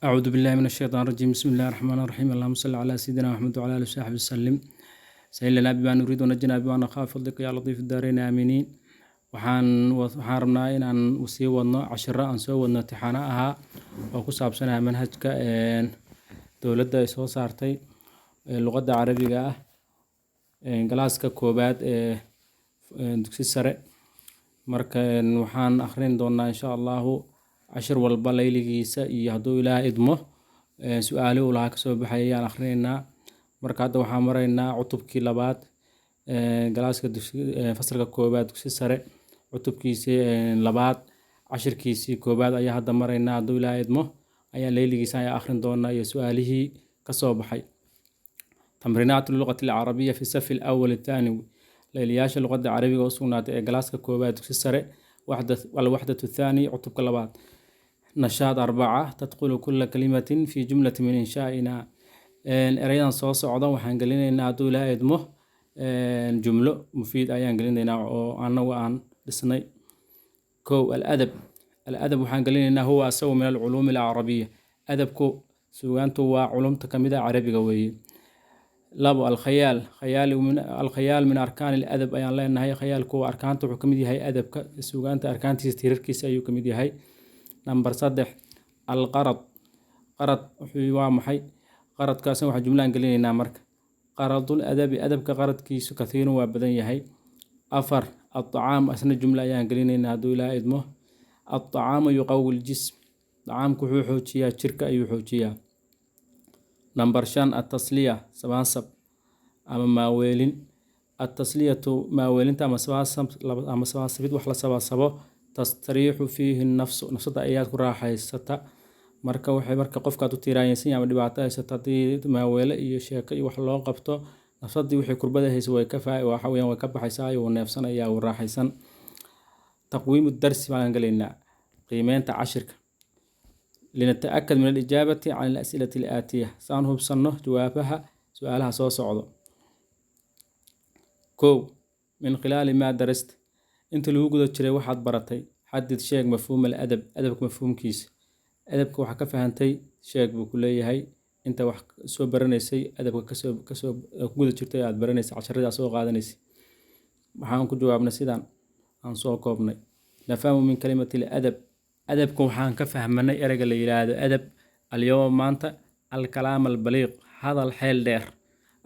أعوذ بالله من الشيطان الرجيم بسم الله الرحمن الرحيم اللهم صل على سيدنا محمد وعلى آله وصحبه وسلم سهل لنا بما نريد ونجنا بما نخاف فضلك يا لطيف الدارين آمنين waxaan rabnaa inaan sii wadno cashiro aan soo wadno imtixaano ahaa oo ku saabsanaya manhajka dowladda ay soo saartay luqadda carabiga ah galaaska koobaad ee dugsi sare marka waxaan akhrin doonaa insha allahu cashir walba layligiisa iyo hadduu ilaahay idmo su-aalo uu lahaa kasoo baxaya ayaan akhrinaynaa marka hadda waxaan maraynaa cutubkii labaad galaaska fasalka koobaad dugsi sare cutubkiisii labaad cashirkiisii koobaad ayaa hadda maraynaa hadduu ilaahay idmo ayaa layligiisa ayaa akhrin doonaa iyo su-aalihii kasoo baxay تمرينات اللغة العربية في الصف الأول الثانوي ليلياش اللغة العربية وصنات جلاسك كوبات كسرة والوحدة الثانية عطب كلابات نشاط 4 تدخل كل كلمة في جملة من إنشائنا أرينا صوص عضو وحنقلنا إن عدو لا يدمه جملة مفيد أيان قلنا أنا وأن لسني كو الأدب وحنقلنا إنه هو أسوأ من العلوم العربية أدب كو سوانتو وعلوم تكمدة عربي قوية لابو الخيال من أركان الأدب أيان لأن هي خيال كو أركان تو كمدي هي أدب سوغانتا أركان تيركيس أيو كمدي هي نمبر 3 القرض حيوا محي قرض كاسن waxa jumlaan galinayna marka qaradul adabi adabka qaradkiisu kathiir waa badan yahay 4 الطعام asna jumla ayaan galinayna haduu ilaa idmo الطعام يقوي الجسم طعامku wuxuu xoojiyaa jirka ayuu xoojiyaa نمبر 5 التصلية سباسب أما ماويلين التصلية ماويلين تام سباسب أما سباسبيد وحلا سباسبه تستريح فيه النفس نفسها أيات راحة ستا marka waxay marka qofka aad u tiiraanaysan ama dhibaato haysata maaweele iyo sheeko iyo wax loo qabto nafsadii wixii kurbada haysa way ka waxa weeyaan way ka baxaysaa oo neefsanaya oo raaxaysan taqwiim darsi baan galeynaa qiimeynta cashirka لنتأكد من الإجابة عن الأسئلة الآتية سأنهب صنه جوابها سؤالها سو صعدو كو من خلال ما درست انت لو قدر تشري واحد برتي حدد شيء مفهوم الأدب أدبك مفهوم كيس أدبك وحكا فهمتي شيء بكلية هاي انت سو برنيسي أدبك كسو قدر تشري عاد برنيسي عشر رجع سو قادنيسي waxaan ku jawaabna sidaan aan soo koobnay nafahmu min kalimati al-adab أدبك وحان كفهمنا إرجع ليلاد أدب اليوم مانتا الكلام البليغ هذا الحيل دير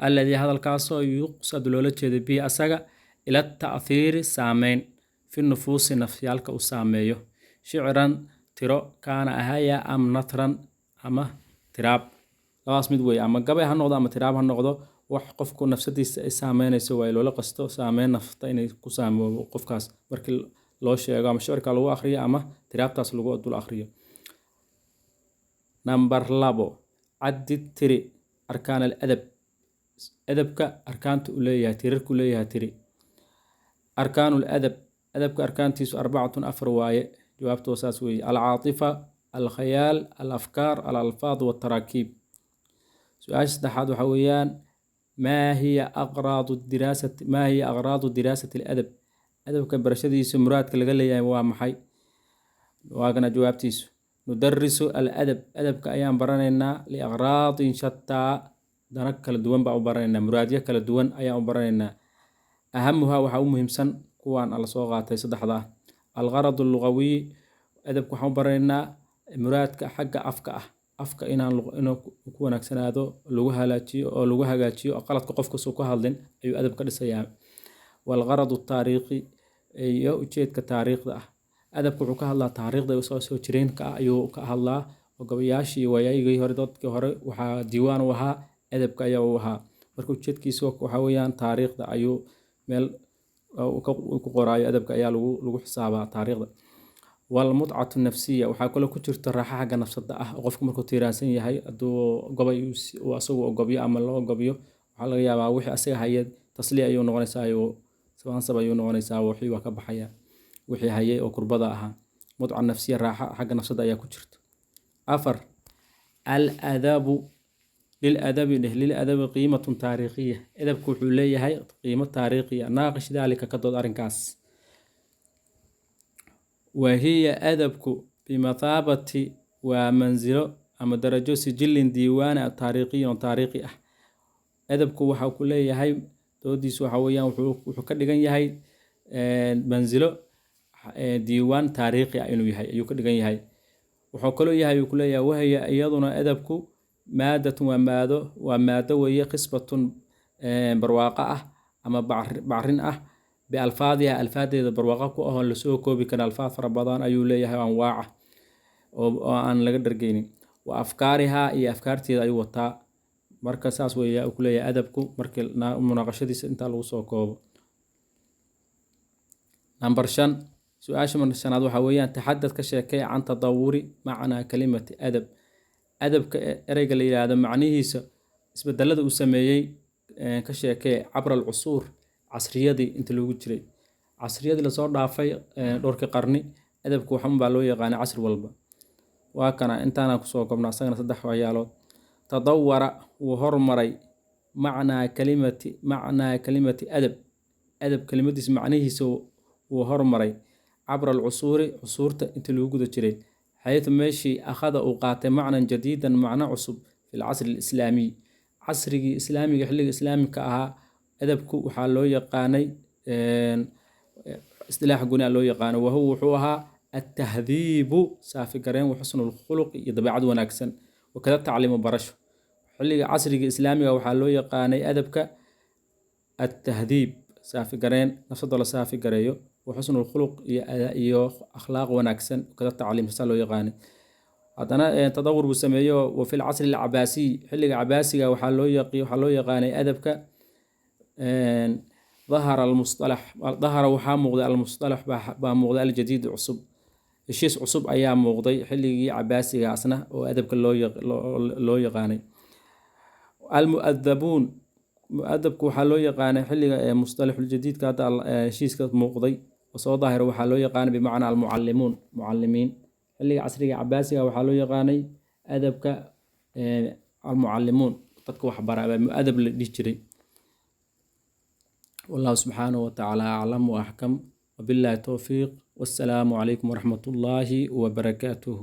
الذي هذا الكاسو يقصد لولتش به أسجع إلى التأثير سامين في النفوس نفسيالك وساميه شعرا ترى كان أهيا أم نثرا أما تراب لواس مدوي أما قبل هالنقطة أما تراب هالنقطة وحقفكو نفسدي سامين يسوي لولا قصته سامين نفطين كسام وقف كاس بركل loo sheego ama shirka lagu akhriyo ama tiraabtaas lagu dul akhriyo number 2 cadid tiri arkaan al-adab adabka arkaanta uu leeyahay tirarku leeyahay tiri arkaanul adab adabka arkaantiisu 4 waaye jawaabtu saas weeye al-aatifa al-khayaal al-afkaar al-alfaad wa tarakiib su'aasha saddexaad waxa weeyaan ma hiya aqraadu dirasati al-adab أدبك برشديس مراد كالغلية ومحي واقنا جوابتيس ندرس الأدب أدبك أيام برانينا لأغراض شتى دانك كالدوان باو برانينا مرادية كالدوان أيام برانينا أهمها وحاو مهم سن كوان على صوغات يصدح ذا الغرض اللغوي أدبك وحاو برانينا مرادك حق أفكا إنو كوانك سنادو لغوها لاتي أقلت قفك سوكوها لدين أيو أدبك لسيام والغرض التاريخي iyo ujeedka taariikhda ah adabku wuxuu ka hadlaa taariikhda soo jireenka ayuu ka hadlaa oo gabayaashii waayigii hore dadkii hore waxa diiwaan u ahaa adabka ayaa u ahaa marka ujeedkiisu waxa weeyaan taariikhda ayuu meel ku qoraayo adabka ayaa lagu xisaabaa taariikhda wal mut'atu nafsiya waxa kale ku jirta raaxo xagga nafsada ah qofku markuu tiiraansan yahay aduu gobay uu asagu gobiyo ama loo gobiyo waxa laga yaabaa wixii asaga hayad tasliya ayuu noqonaysaa سبان ayuu noqonaysaa wixii waa ka baxaya wixii hayay oo kurbada ahaa mudca nafsiya raaxa xagga nafsada ayaa ku jirta 4 al-adabu lil-adabi qiimatun taariikhiya adabku wuxuu leeyahay qiimo taariikhiya naaqish dalika ka dood arinkaas wahiya adabku bimathabati wa manzilo ama darajo sijilin diiwaan taariikhiyan taariikhi ah. Adabku waxa ku leeyahay doodiisu waxa weeyaan wuxuu ka dhigan yahay manzilo diiwaan taariikhi ah inuu yahay ayuu ka dhigan yahay. wuxuu kaloo yahay uu ku leeyahay wahaya iyaduna adabku maadatun waa maado weeye qisbatun barwaaqa ah ama bacrin ah bialfaadiha alfaadeeda barwaaqa ku ahoo lasoo koobi kara alfaad fara badan ayuu leeyahay anwaaca oo aan laga dhargeynin wa afkaariha iyo afkaarteeda ayuu wataa. marka saas weeye uu ku leeyahay adabku markii munaaqashadiisa intaa lagu soo koobo. number 5 su-aasha shanaad waxa weeyaan taxadad ka sheekay can tadawuri macnaa kalimati adab. adabka ereyga la yiraahdo macnihiisa isbedelada uu sameeyay ka sheekay cabra alcusuur casriyadii inta lagu jiray casriyadii la soo dhaafay dhowrkii qarni adabku waxan baa loo yaqaanay casri walba. waa kana intaana ku soo koobnaa asagana 3 waxyaalood. tadawara wuu hormaray macnaa kalimati adab kelimadiisa macnihiisa wuu hormaray cabra alcusuuri cusuurta inta lagu guda jiray xayثu meeshii akhada uu qaatay macnan jadiidan macno cusub fi lcasri alislaamiy casrigii islaamiga xilliga islaamika ahaa adabku waxaa loo yaqaanay istilaax guni loo yaqaano wahuwa wuxuu ahaa atahdiibu saafi gareen waxusnu lkhuluq iyo dabeecad wanaagsan wakada tacliimu barasho. xilliga casriga islaamiga waxaa loo yaqaanay adabka atahdiib saafi gareen nafsada la saafi gareeyo waxusnu lkhuluq iyo akhlaaq wanaagsan wakada tacliim saa loo yaqaanay. haddana tadawur buu sameeyo wa fi lcasri alcabaasiy xilliga cabaasiga waxaa loo yaqaanay adabka dahara waxaa muuqday almustalax baa muuqday aljadiid cusub heshiis cusub ayaa muuqday xilligii cabaasiga asna oo adabka loo yaqaanay. almuadabuun muadabku waxaa loo yaqaanay xilliga mustalaxuljadiidka hadda heshiiska muuqday oo soo daahira waxaa loo yaqaanay bimacnaa almucallimuun mucallimiin. xilliga casriga cabaasiga waxaa loo yaqaanay adabka almucallimuun dadka waxbara baa muadab la dhihi jiray. والله سبحانه وتعالى أعلم وأحكم وبالله التوفيق والسلام عليكم ورحمة الله وبركاته.